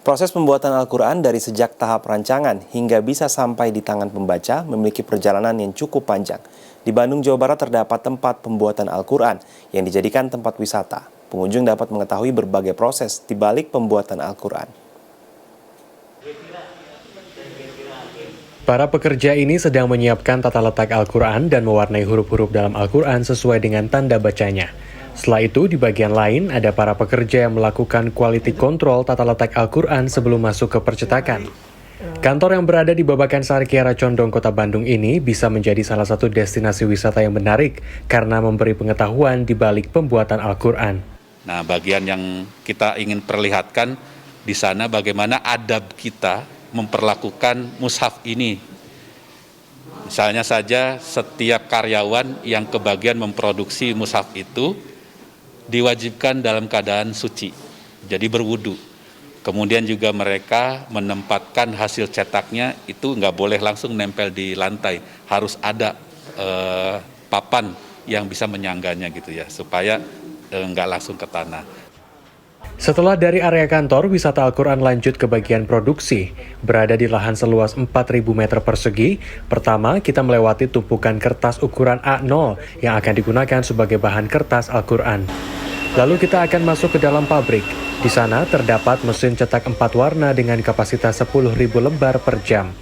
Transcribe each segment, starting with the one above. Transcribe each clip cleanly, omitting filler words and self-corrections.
Proses pembuatan Al-Quran dari sejak tahap rancangan hingga bisa sampai di tangan pembaca memiliki perjalanan yang cukup panjang. Di Bandung, Jawa Barat terdapat tempat pembuatan Al-Quran yang dijadikan tempat wisata. Pengunjung dapat mengetahui berbagai proses di balik pembuatan Al-Quran. Para pekerja ini sedang menyiapkan tata letak Al-Quran dan mewarnai huruf-huruf dalam Al-Quran sesuai dengan tanda bacanya. Setelah itu, di bagian lain ada para pekerja yang melakukan quality control tata letak Al-Quran sebelum masuk ke percetakan. Kantor yang berada di Babakan Sari Kiara Condong, Kota Bandung ini bisa menjadi salah satu destinasi wisata yang menarik karena memberi pengetahuan di balik pembuatan Al-Quran. Nah, bagian yang kita ingin perlihatkan di sana bagaimana adab kita memperlakukan mushaf ini. Misalnya saja setiap karyawan yang kebagian memproduksi mushaf itu diwajibkan dalam keadaan suci, jadi berwudu. Kemudian juga mereka menempatkan hasil cetaknya itu nggak boleh langsung nempel di lantai, harus ada papan yang bisa menyangganya gitu ya, supaya nggak langsung ke tanah. Setelah dari area kantor, wisata Al-Quran lanjut ke bagian produksi. Berada di lahan seluas 4.000 meter persegi, pertama kita melewati tumpukan kertas ukuran A0 yang akan digunakan sebagai bahan kertas Al-Quran. Lalu kita akan masuk ke dalam pabrik. Di sana terdapat mesin cetak 4 warna dengan kapasitas 10.000 lembar per jam.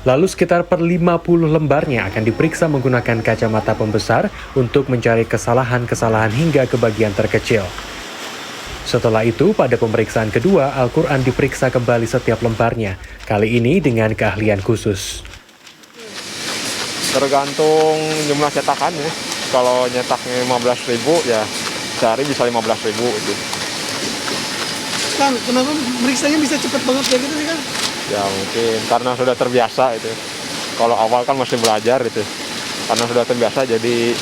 Lalu sekitar per 50 lembarnya akan diperiksa menggunakan kacamata pembesar untuk mencari kesalahan-kesalahan hingga ke bagian terkecil. Setelah itu, pada pemeriksaan kedua, Al-Quran diperiksa kembali setiap lembarnya, kali ini dengan keahlian khusus. Tergantung jumlah cetakannya. Kalau nyetaknya 15.000 ya sehari bisa 15.000 itu. Kang, kenapa meriksanya bisa cepat banget kayak gitu sih, Kang? Ya mungkin karena sudah terbiasa itu. Kalau awal kan masih belajar itu. Karena sudah terbiasa jadi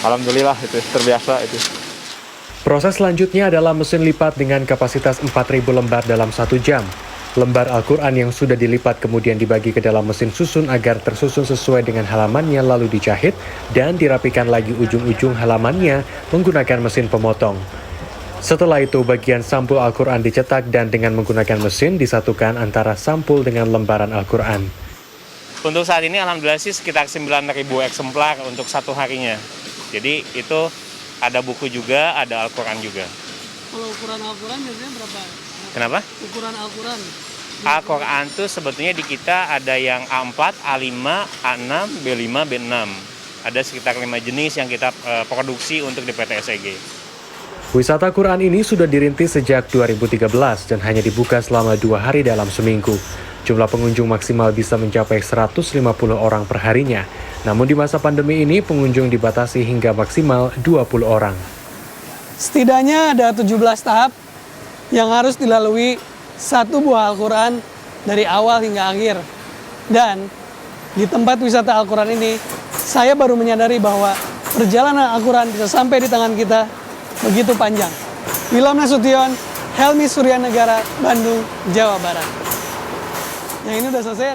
alhamdulillah itu terbiasa itu. Proses selanjutnya adalah mesin lipat dengan kapasitas 4.000 lembar dalam 1 jam. Lembar Al-Quran yang sudah dilipat kemudian dibagi ke dalam mesin susun agar tersusun sesuai dengan halamannya lalu dijahit dan dirapikan lagi ujung-ujung halamannya menggunakan mesin pemotong. Setelah itu bagian sampul Al-Quran dicetak dan dengan menggunakan mesin disatukan antara sampul dengan lembaran Al-Quran. Untuk saat ini alhamdulillah sih sekitar 9.000 eksemplar untuk satu harinya. Jadi itu ada buku juga, ada Al-Quran juga. Kalau ukuran Al-Quran biasanya berapa? Kenapa? Ukuran Al-Quran. Al-Quran tuh sebetulnya di kita ada yang A4, A5, A6, B5, B6. Ada sekitar 5 jenis yang kita produksi untuk di PT SEG. Wisata Quran ini sudah dirintis sejak 2013 dan hanya dibuka selama 2 hari dalam seminggu. Jumlah pengunjung maksimal bisa mencapai 150 orang per harinya. Namun di masa pandemi ini pengunjung dibatasi hingga maksimal 20 orang. Setidaknya ada 17 tahap yang harus dilalui satu buah Al-Quran dari awal hingga akhir. Dan di tempat wisata Al-Quran ini, saya baru menyadari bahwa perjalanan Al-Quran bisa sampai di tangan kita begitu panjang. Wilham Nasution, Helmi Suryanegara, Bandung, Jawa Barat. Yang ini udah selesai ya, Kang?